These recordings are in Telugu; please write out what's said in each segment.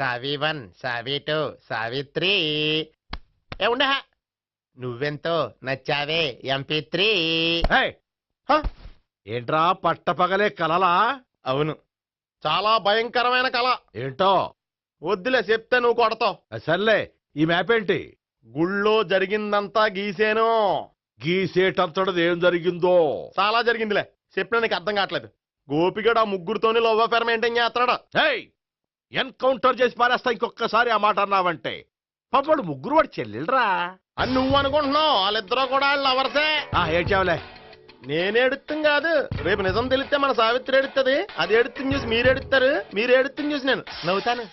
సావి 1 సావి 2 సావిత్రి ఏ ఉండ నువ్వెంతో నచ్చావే MP3. ఏంట్రా పట్టపగలే కలలా? అవును, చాలా భయంకరమైన కళ. ఏంటో వద్దులే చెప్తే నువ్వు కొడతావు. సర్లే, ఈ మ్యాప్ ఏంటి? గుళ్ళో జరిగిందంతా గీసేను. గీసేటంతటది ఏం జరిగిందో? చాలా జరిగిందిలే, చెప్పినా నీకు అర్థం కావట్లేదు. గోపిగడు ఆ ముగ్గురుతోని లవ్ అఫేర్ మెయింటైన్ చేస్తాడా. ఎన్కౌంటర్ చేసి పారేస్తా ఇంకొకసారి ఆ మాట అన్నావంటే. పాపడు ముగ్గురు వాడు చెల్లెలరా అని నువ్వు అనుకుంటున్నావు, వాళ్ళిద్దరూ కూడా లవర్సే. ఏడ్చావులే. నేనేడుతుంది కాదు, రేపు నిజం తెలిస్తే మన సావిత్రి ఎడుతుంది. అది ఎడుతుంది చూసి మీరు ఎడుతారు, మీరు ఎడుతుంది చూసి నేను నవ్వుతాను.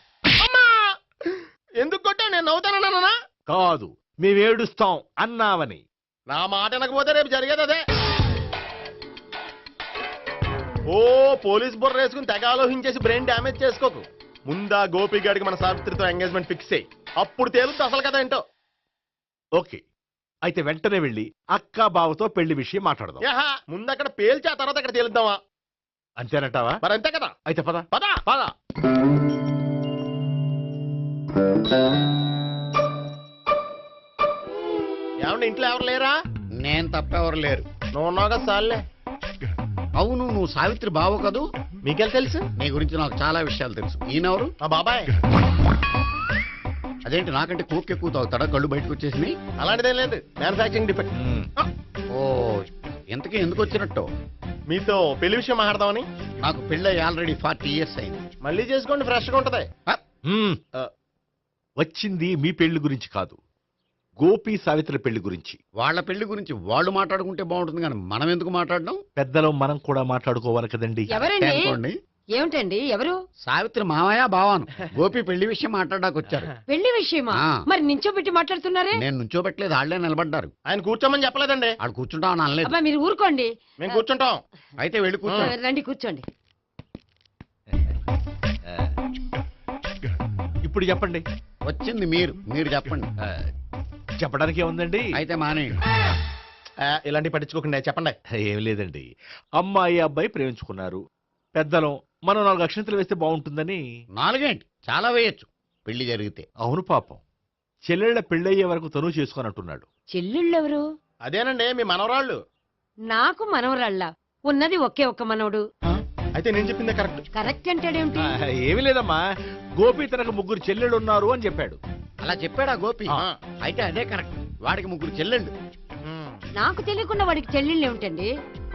అమ్మా ఎందుకు కొట్టా? నేను నవ్వుతానన్నా కాదు, మేమేడుస్తాం అన్నావని. నా మాట వినకపోతే రేపు జరిగేది అదే. ఓ పోలీస్ బుర్ర వేసుకుని తెగ ఆలోచించేసి బ్రెయిన్ డ్యామేజ్ చేసుకోకు. ముందా గోపిగాడికి మన సావిత్రితో ఎంగేజ్మెంట్ ఫిక్స్ అయ్యి అప్పుడు తేలుతుంది అసలు కదా ఏంటో. ఓకే, అయితే వెంటనే వెళ్ళి అక్క బావతో పెళ్లి విషయం మాట్లాడదాం. ముందు అక్కడ పేల్చి ఆ తర్వాత అక్కడ తేలుద్దామా? అంతేనంటావా? మరి అంతే కదా. అయితే పద పద పద. ఏమండి ఇంట్లో ఎవరు లేరా? నేను తప్పెవరు లేరు. నువ్వు ఉన్నావు కదా సార్లే. అవును, నువ్వు సావిత్రి బావ కదూ? మీకెళ్ళి తెలుసు? నీ గురించి నాకు చాలా విషయాలు తెలుసు. ఈయనెవరు? మా బాబాయ్. అదేంటి నాకంటే కోక్ ఎక్కువ తాగుతాడా? కళ్ళు బయటకు వచ్చేసినాయి. అలాంటిదేం లేదు, మ్యానుఫాక్చరింగ్ డిఫెక్ట్. ఓ, ఇంతకీ ఎందుకు వచ్చినట్టు? మీతో పెళ్లి విషయం మాట్లాడదామని. నాకు పెళ్ళి ఆల్రెడీ 40 years అయింది. మళ్ళీ చేసుకోండి, ఫ్రెష్ గా ఉంటది. వచ్చింది మీ పెళ్లి గురించి కాదు, గోపి సావిత్రి పెళ్లి గురించి. వాళ్ళ పెళ్లి గురించి వాళ్ళు మాట్లాడుకుంటే బాగుంటుంది, కానీ మనం ఎందుకు మాట్లాడడం? పెద్దలో మనం కూడా మాట్లాడుకోవాలి కదండి. అనుకోండి. ఏమిటండి ఎవరు? సావిత్రి మామయ్య బావాను. గోపి పెళ్లి విషయం మాట్లాడడానికి వచ్చారు. పెళ్లి విషయమా? మరి నించోబెట్టి మాట్లాడుతున్నారే? నేను నుంచోబెట్టలేదు, వాళ్ళే నిలబడ్డారు. ఆయన కూర్చోమని చెప్పలేదండి. వాళ్ళు కూర్చుంటామని అనలేదు. అబ్బా మీరు ఊరుకోండి. మేము కూర్చుంటాం. అయితే వెళ్ళి కూర్చో. రండి కూర్చోండి. ఇప్పుడు చెప్పండి. వచ్చింది మీరు చెప్పండి. చెప్పడానికి ఏముందండి? అయితే మానేయండి. ఇలాంటి పట్టించుకోకుండా చెప్పండి. ఏం లేదండి, అమ్మాయి అబ్బాయి ప్రేమించుకున్నారు. పెద్దలం మనం 4 అక్షంతలు వేస్తే బాగుంటుందని. 4 ఏంటి, చాలా వేయచ్చు పెళ్లి జరిగితే. అవును పాపం, చెల్లెళ్ళ పెళ్ళయ్యే వరకు తను చేసుకోనంటున్నాడు. చెల్లెళ్ళెవరు? అదేనండి మీ మనవరాళ్ళు. నాకు మనవరాళ్ళ ఉన్నది ఒకే ఒక్క మనవడు. అయితే నేను చెప్పిందే కరెక్ట్. కరెక్ట్ అంటాడేమిటి? ఏమీ లేదమ్మా, గోపి తనకు 3 చెల్లెళ్ళు ఉన్నారు అని చెప్పాడు. అలా చెప్పాడా గోపి? అయితే అదే కరెక్ట్. వాడికి 3 చెల్లెళ్ళు. నాకు తెలియకుండా వాడికి చెల్లెళ్ళు ఏమిటండి?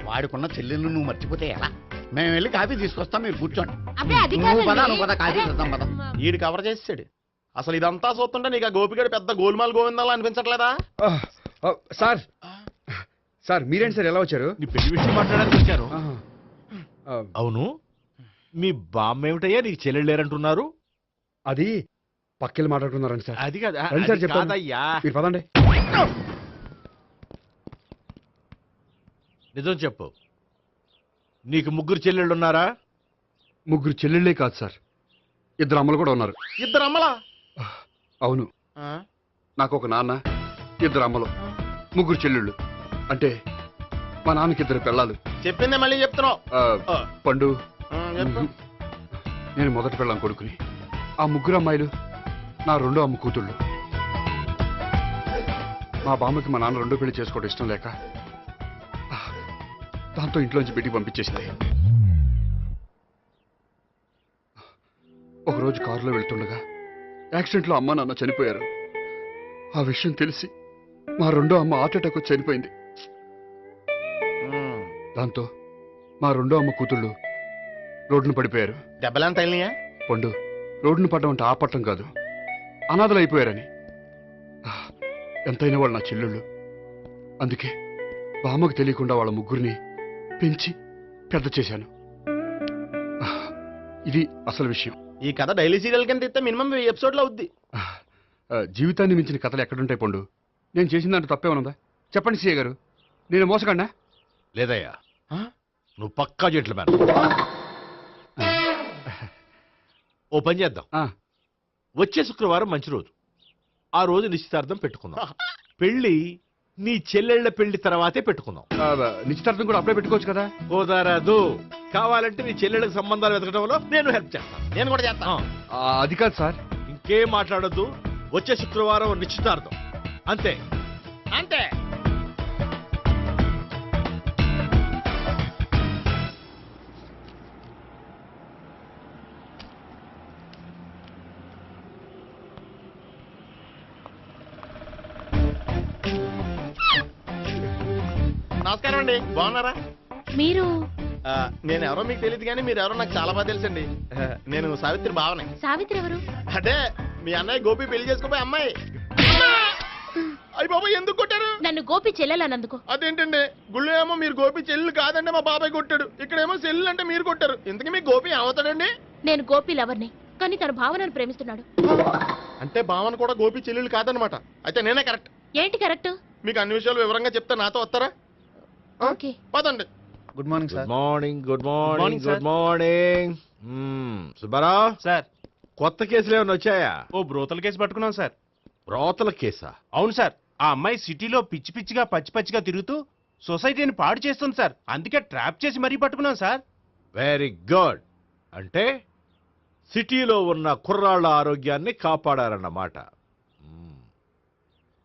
వాడికున్న చెల్లెళ్ళు నువ్వు మర్చిపోతే ఎలా? మేము వెళ్ళి కాఫీ తీసుకొస్తాం, మీరు కూర్చోండి. అబ్బే అది నువ్వు పద, కాదండి. నువ్వు పద, కాఫీ చేద్దాం పద. ఈడు కవర్ చేసాడు. అసలు ఇదంతా చూస్తుంటే నీకు ఆ గోపిగడు పెద్ద గోల్మాల్ గోవిందాలు అనిపించట్లేదా? సార్ సార్ మీరేంటి సార్ ఎలా వచ్చారు? నీ పెళ్లి విషయం మాట్లాడడానికి వచ్చాను. అవును, మీ బామ్మ ఏమిటయ్యా నీకు చెల్లెళ్ళు లేరంటున్నారు? అది పక్కెళ్ళి మాట్లాడుతున్నారండి సార్. అది కాదు, రండి సార్, చెప్తాను. కాదయ్యా, మీరు పదండి. నిజం చెప్పు, నీకు 3 చెల్లెళ్ళు ఉన్నారా? 3 చెల్లెళ్ళే కాదు సార్, 2 అమ్మలు కూడా ఉన్నారు. 2 అమ్మలా? అవును, నాకు ఒక నాన్న, 2 అమ్మలు, 3 చెల్లెళ్ళు. అంటే మా నాన్నకి 2 పిల్లలు. చెప్పిందే మళ్ళీ చెప్తున్నావు. పండు, నేను మొదటి పిల్లం కొడుకుని. ఆ 3 అమ్మాయిలు నా 2వ అమ్మ కూతుళ్ళు. మా బామ్మకి మా నాన్న 2వ పెళ్లి చేసుకోవడం ఇష్టం లేక దాంతో ఇంట్లోంచి బిడ్డికి పంపించేసింది. ఒకరోజు కారులో వెళ్తుండగా యాక్సిడెంట్లో అమ్మ నాన్న చనిపోయారు. ఆ విషయం తెలిసి మా 2వ అమ్మ హార్ట్ అటాక్ వచ్చి చనిపోయింది. దాంతో మా 2వ అమ్మ కూతుళ్ళు రోడ్డును పడిపోయారు. దెబ్బలంత తగిలినాయా? పండు, రోడ్డును పడ్డం అంటే ఆపట్టం కాదు, అనాథలు అయిపోయారని. ఎంతైనా వాళ్ళు నా చెల్లెళ్ళు. అందుకే బామ్మకు తెలియకుండా వాళ్ళ 3 పెంచి పెద్ద చేశాను. ఇది అసలు విషయం. ఈ కథ డైలీ సీరియల్ కింద ఇస్తే మినిమం 10 ఎపిసోడ్లు అవుద్ది. జీవితాన్ని మించిన కథలు ఎక్కడుంటాయి పండు? నేను చేసిన దాంట్లో తప్పేమనుందా? చెప్పండి సీఏ గారు, నేను మోసగండా? లేదయ్యా, నువ్వు పక్కా జెంట్లమ్యాన్. ఓ పని చేద్దాం, వచ్చే శుక్రవారం మంచి రోజు. ఆ రోజు నిశ్చితార్థం పెట్టుకుందాం. పెళ్లి నీ చెల్లెళ్ళ పెళ్లి తర్వాతే పెట్టుకుందాం. నిశ్చితార్థం కూడా అప్పుడే పెట్టుకోవచ్చు కదా. కుదరదు. కావాలంటే నీ చెల్లెళ్ళకి సంబంధాలు వెతకడంలో నేను హెల్ప్ చేస్తాను. నేను కూడా చేస్తాను. అది కాదు సార్. ఇంకేం మాట్లాడొద్దు. వచ్చే శుక్రవారం నిశ్చితార్థం. అంతే. అంతే. నమస్కారం అండి, బాగున్నారా? మీరు నేను ఎవరో మీకు తెలియదు కానీ మీరు ఎవరో నాకు చాలా బాగా తెలుసండి. నేను సావిత్రి బావనే. సావిత్రి ఎవరు? అంటే మీ అన్నయ్య గోపి పెళ్లి చేసుకోపోయి అమ్మాయి. అయ్యి బాబా ఎందుకు కొట్టారు? నన్ను గోపి చెల్లెలన్నందుకు. అదేంటండి, గుళ్ళు ఏమో మీరు గోపి చెల్లు కాదంటే మా బాబాయ్ కొట్టాడు, ఇక్కడేమో చెల్లు అంటే మీరు కొట్టారు. ఇంతకీ మీ గోపి ఏమవుతాడండి? నేను గోపి లవర్ని, కానీ తన భావనను ప్రేమిస్తున్నాడు. అంటే భావన కూడా గోపి చెల్లెలు కాదనమాట. అయితే నేనే కరెక్ట్. ఏంటి కరెక్ట్? మీకు అన్ని విషయాలు వివరంగా చెప్తే నాతో వస్తారా? ఓకే. పదండి. Good morning good morning. Good morning. sir. Good morning. Subbarao sir, కొత్త కేసులు ఏమైనా వచ్చాయా? ఓ బ్రోతల కేసు పట్టుకున్నాం సార్. రోతల కేసా? అవును సార్, ఆ అమ్మాయి సిటీలో పిచ్చి పిచ్చిగా పచ్చి పచ్చిగా తిరుగుతూ సొసైటీని పాడు చేస్తుంది సార్. అందుకే ట్రాప్ చేసి మరీ పట్టుకున్నాం సార్. Very good. అంటే సిటీలో ఉన్న కుర్రాళ్ళ ఆరోగ్యాన్ని కాపాడారన్నమాట.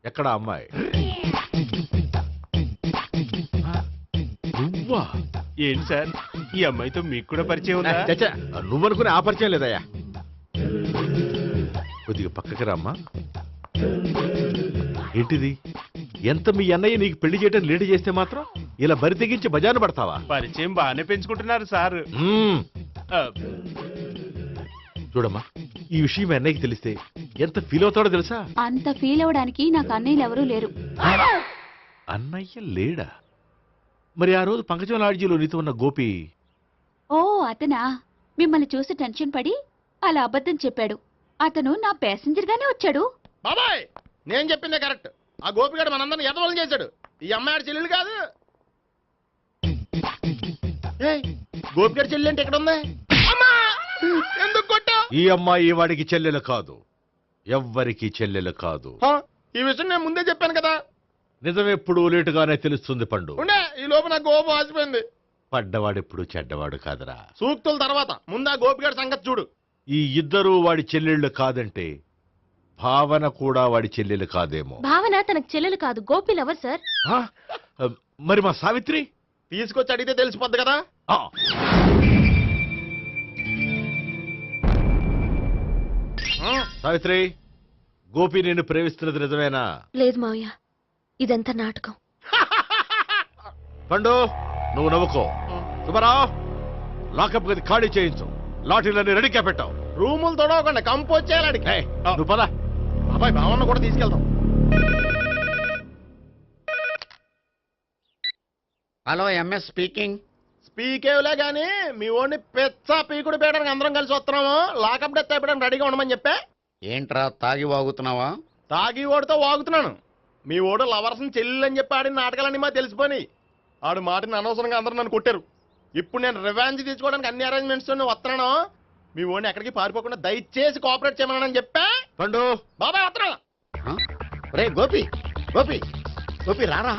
ఎక్కడ అమ్మాయి? నువ్వా? ఏంటి సార్, ఈ అమ్మాయితో మీకు కూడా పరిచయం ఉందా? చచ్చా, నువ్వనుకునే ఆ పరిచయం లేదయ్యా. కొద్దిగా పక్కకి రామ్మా. ఏంటిది? ఎంత మీ అన్నయ్య నీకు పెళ్లి చేయడం లేట్ చేస్తే మాత్రం ఇలా బరి తెగించి బజారు పడతావా? పరిచయం బాగానే పెంచుకుంటున్నారు సార్. ఆ, చూడమ్మా, ఈ విషయం మీ అన్నయ్యకి తెలిస్తే ఎంత ఫీల్ అవుతాడో తెలుసా? అంత ఫీల్ అవడానికి నాకు అన్నయ్యలు ఎవరూ లేరు. అన్నయ్య లేడా? మరి ఆ రోజు పంకజం లాడ్జీలో నీతో ఉన్న గోపి? ఓ అతనా? మిమ్మల్ని చూసి టెన్షన్ పడి అలా అబద్ధం చెప్పాడు. అతను నా ప్యాసింజర్ గానే వచ్చాడు. బాబాయ్ నేను చెప్పిందే కరెక్ట్. ఆ గోపిగాడు మనందరిని ఎదవలం చేశాడు. ఈ అమ్మాయి చెల్లెలు కాదు. గోపిగాడి చెల్లి అంటే ఎక్కడ ఉంది? అమ్మా! ఎందుకు కొట్టావ్? ఈ అమ్మాయి వాడికి చెల్లెలు కాదు, ఎవ్వరికి చెల్లెలు కాదు. ఈ విషయం నేను ముందే చెప్పాను కదా. నిజమెప్పుడు లేటుగానే తెలుస్తుంది పండు. ఉండే ఈ లోపు నాకు గోపు ఆసిపోయింది. పడ్డవాడెప్పుడు చెడ్డవాడు కాదురా. సూక్తుల తర్వాత ముందు ఆ గోపిగాడి సంగతి చూడు. ఈ ఇద్దరూ వాడి చెల్లెళ్ళు కాదంటే భావన కూడా వాడి చెల్లెలు కాదేమో. భావన తనకు చెల్లెలు కాదు, గోపి లవర్ సార్. ఆ? మరి మా సావిత్రి? తీసుకొచ్చి అడిగితే తెలిసిపోద్ది కదా. ఆ. సావిత్రి, గోపి నేను ప్రేమిస్తున్నది నిజమేనా? లేదు మావయ్య, ఇదంతా నాటకం. పండు నువ్వు నవ్వుకో. సుబ్బారావు, లాకప్ గది ఖాళీ చేయించు. లాఠీలన్నీ రెడీగా పెట్టావు. రూములు తొడవకుండా కంపోజ్ చేయాలి అడిగి. నువ్వు పద. అబ్బాయి భావన కూడా తీసుకెళ్తాం. Hello, MS speaking. స్పీకేవ్లే గానీ మీ ఓడిని పెచ్చ పీకుడు పేయడానికి అందరం కలిసి వస్తున్నాము. లాకప్ డెత్ అయిపోయడానికి రెడీగా ఉండమని చెప్పే. ఏంట్రా తాగి వాగుతున్నావా? తాగి ఓడితో వాగుతున్నాను. మీ ఓడు లవర్స్ని చెల్లెని చెప్పి ఆడిన నాటకాలన్నీ మా తెలిసిపోయి ఆడు మాటని అనవసరంగా అందరూ నన్ను కొట్టారు. ఇప్పుడు నేను రివెంజ్ తీసుకోవడానికి అన్ని అరేంజ్మెంట్స్ వస్తున్నాను. మీ ఓడిని ఎక్కడికి పారిపోకుండా దయచేసి కోఆపరేట్ చేయమని చెప్పా. పండు బాబాయ్ వస్తున్నా. రే గోపి, గోపి, గోపి రారా.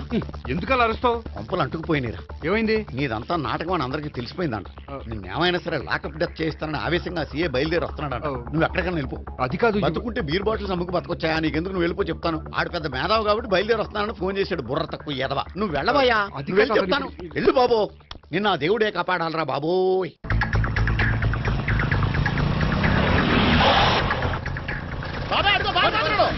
ఎందుకు అలా అరుస్తావు? పంపులు అంటుకుపోయినరా. ఏమైంది? నీదంతా నాటకం అని అందరికీ తెలిసిపోయిందంట. నిన్నేమైనా సరే లాకప్ డెత్ చేయిస్తానని ఆవేశంగా సీఏ బయలుదేరి వస్తున్నాడంట. నువ్వు ఎక్కడికైనా వెళ్ళిపో. అది కాదు. బతుకుంటే బీర్ బాటిల్స్ అమ్ముకు బతకొచ్చాయా? నీకెందుకు? నువ్వు వెళ్ళిపో చెప్తాను. ఆడు పెద్ద మేధావు కాబట్టి బయలుదేరి వస్తానని ఫోన్ చేశాడు. బుర్ర తక్కువ ఎదవా. నువ్వు వెళ్ళవయ్యా. అది నువ్వు వెళ్ళి కాదు, చెప్తాను. వెళ్ళు బాబో. నిన్న ఆ దేవుడే కాపాడాలరా బాబోయ్. బాబాయ్ అడుగు, బాబాయ్ అడుగు.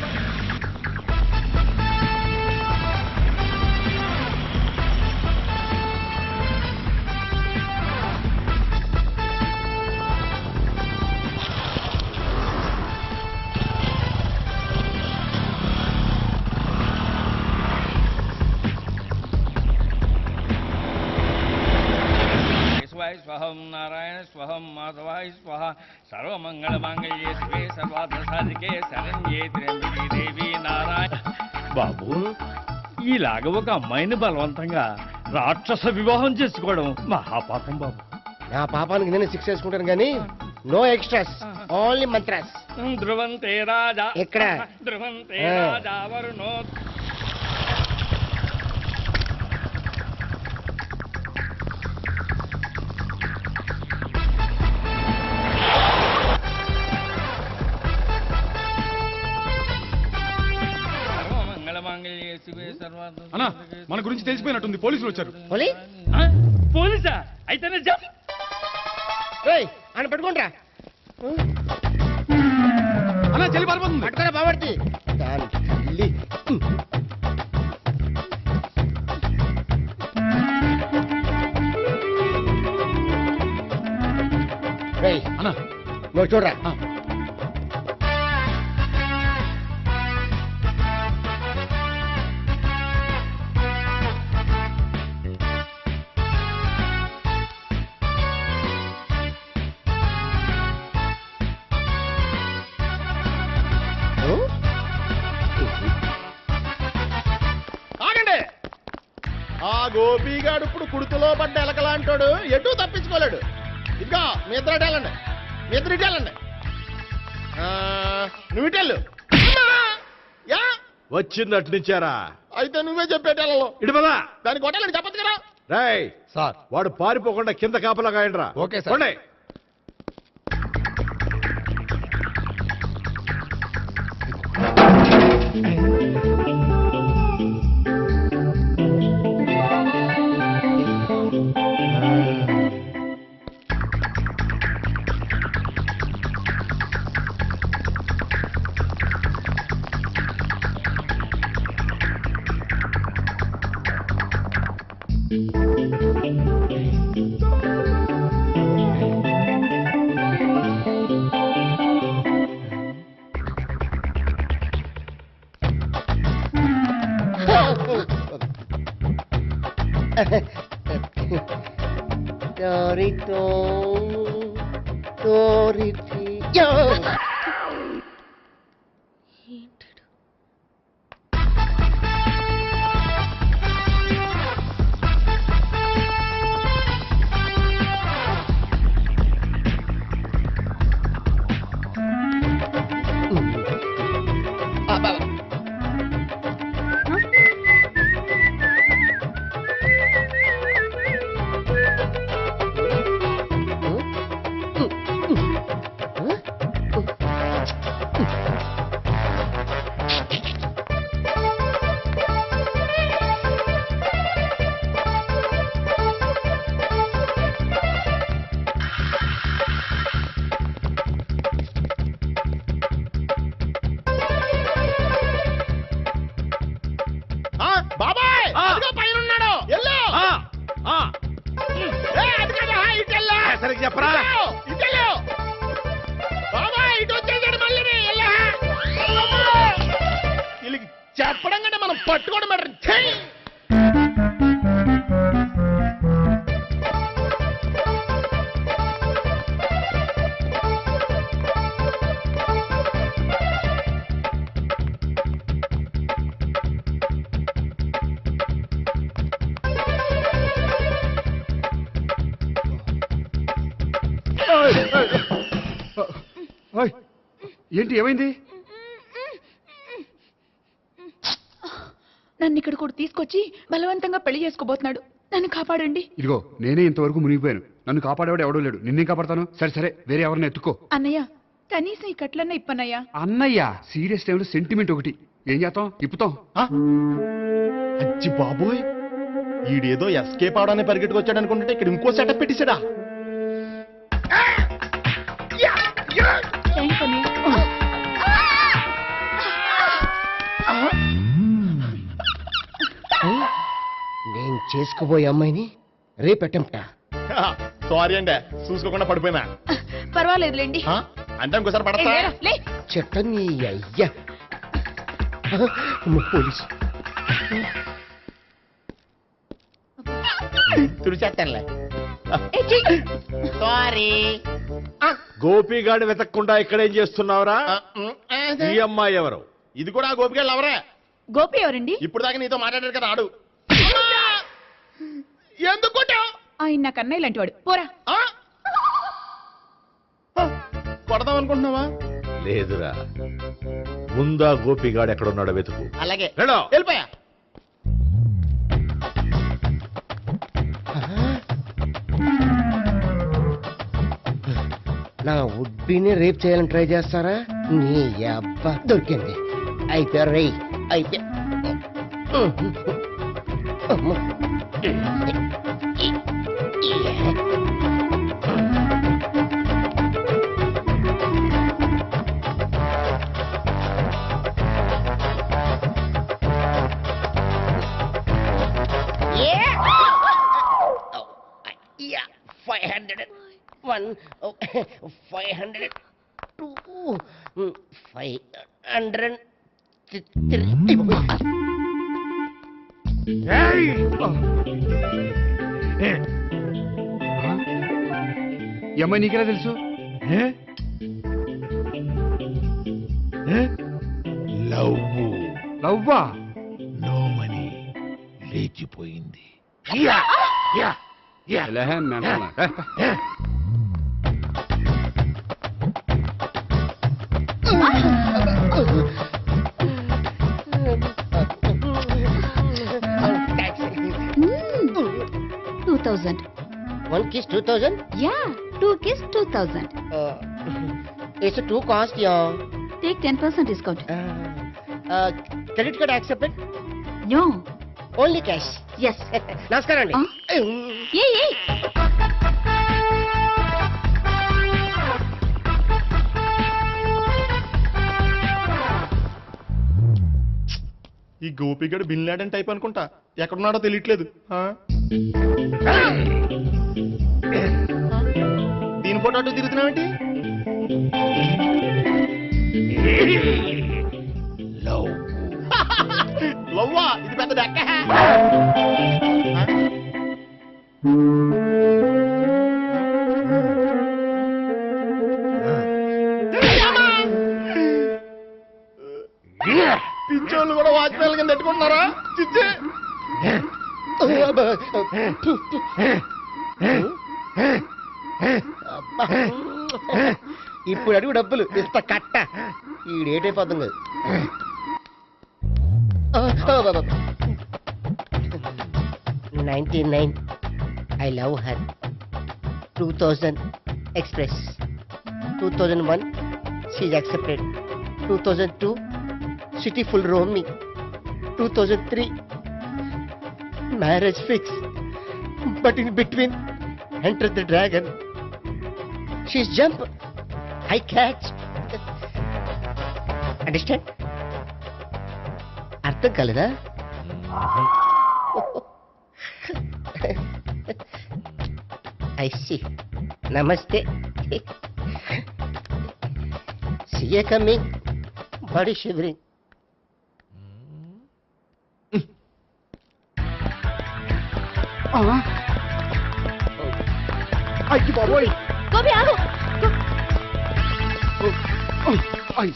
స్వహం నారాయణ స్వహం మాధవాయ స్వహ సర్వమంగళమాంగళ్యే శివే సర్వార్థ సాధికే శరణ్యే త్ర్యంబకే దేవి నారాయణ. బాబు, ఇలాగ ఒక అమ్మాయిని బలవంతంగా రాక్షస వివాహం చేసుకోవడం మహాపాపం బాబు. నా పాపానికి నేను శిక్ష వేసుకుంటాను కానీ నో ఎక్స్ట్రాస్, ఓన్లీ మంత్రాస్. ధ్రువంతే రాజా ఎక్కడ? ధ్రువంతే రాజా వరుణో. అన్నా మన గురించి తెలిసిపోయినట్టుంది, పోలీసులు వచ్చారు. ఆ? పోలీసా? అయితేనే జప్. ఆయన పట్టుకుంటా అన్నా చెల్లి పారిపోతుంది. పట్టుకురా బాబర్తి దాని తల్లి. అన్నా నువ్వు చూడరా. ఆగండి. ఆ గోపిగాడు ఇప్పుడు కుడుతులో పడ్డ ఎలకలాంటాడు, ఎటు తప్పించుకోలేడు. ఇదిగో మీ ఇద్దరు ఇటు వెళ్ళండి, మీ ఇద్దరు ఇటు వెళ్ళండి. నువ్వు ఇటు వెళ్ళు. యా వచ్చిందటు నుంచారా? అయితే నువ్వే చెప్పేటెళ్ళలో ఇటు పదా. దానికి కొట్టాలని చెప్పదు కదా. రేయ్ సార్ వాడు పారిపోకుండా కింద కాపలా కాయండిరా. Okay sir. పోండి. బాబాయ్ పైన ఉన్నాడు. వెళ్ళు. అది కదా ఇటు వెళ్ళు. సరిగ్గా చెప్పరా? ఇటు వెళ్ళు. బాబాయ్ ఇటు వచ్చేసాడు మళ్ళీ. వీళ్ళకి చెప్పడం కంటే మనం పట్టుకోవడం బెటర్. ఛీ! ఏంటి ఏమైంది? నన్ను ఇక్కడ కూడా తీసుకొచ్చి బలవంతంగా పెళ్లి చేసుకోబోతున్నాడు. నన్ను కాపాడండి. ఇదిగో నేనే ఇంతవరకు మునిగిపోయాను, నన్ను కాపాడేవాడు ఎవడో లేడు, నిన్నేం కాపాడతాను? సరే సరే వేరే ఎవరిని ఎత్తుకో. అన్నయ్య కనీసం ఈ కట్లన్నా ఇప్పన్నయ్యా. అన్నయ్య సీరియస్ టైంలో సెంటిమెంట్ ఒకటి, ఏం చేస్తాం? ఇప్పుతాం. అచ్చి బాబోయ్, ఈడేదో ఎస్కేప్ అవడానికి పరిగెట్టుకొచ్చాడు అనుకుంటే ఇక్కడ ఇంకో సెటప్ పెట్టేశాడా? థ్యాంక్స్ అన్నయ్య. నేను చేసుకుపోయే అమ్మాయిని రేపెట్టంట. సారీ అండి, చూసుకోకుండా పడిపోయినా. పర్వాలేదులేండి. అంటే ఇంకోసారి పడతా. లే. చెట్ట నీ అయ్యా పోలీసు తుడిచేస్తానులే. సారీ. గోపిగాడి వెతకకుండా ఇక్కడేం చేస్తున్నావురా? ఈ అమ్మాయి ఎవరు? ఇది కూడా గోపికలు ఎవరే? గోపి ఎవరండి? ఇప్పుడు దాకా నీతో మాట్లాడాడు కదా ఆడు. ఎందుకు ఆయన నాకు అన్నయ్య లాంటి వాడు. పోరా. కొడదాం అనుకుంటున్నావా? లేదురా, ముందా గోపిగాడు ఎక్కడున్నాడో వెతుకు. అలాగే వెళ్ళో. వెళ్ళిపోయా. నా ఉడ్బీని రేప్ చేయాలని ట్రై చేస్తారా? నీ అబ్బా దొరికింది. అయితే రై అయితే అమ్మ. Yeah, 501, 502, 503. ఈ అమ్మాయి నీకెలా తెలుసు? లవ్వా? నోమని లేచిపోయింది. ఎలాహే mental. Taxi. 2000. 1 kiss 2000? Yeah, 2 kiss 2000. It's a 2 cost, yeah. Take 10% discount. Credit card accepted? No. Only cash. Yes. నమస్కారం అండి. Hey. ఈ గోపిగడు బిన్ లాడెన్ టైప్ అనుకుంటా, ఎక్కడున్నాడో తెలియట్లేదు. దీని ఫోటో అటు తిరుగుతున్నావేంటి? లవ్వా? ఇది పెద్ద డెక్క. పించోళ్ళు కూడా వాచ్మెన్ కింద పెట్టుకుంటున్నారా? చిచ్చే ఇప్పుడు అడుగు డబ్బులు ఇంత కట్ట ఈడేటైపోతాం కదా. 99 I love her. 2000 express. 2001 she's accepted. 2002 city full roaming. 2003 marriage fix. But in between entered the dragon. She's jump. I catch. Understand? అర్థం కాలేదా? I see. Namaste. See you coming. Body shivering. అయ్యి బాబోయ్. గోపి ఆగు. అయ్యి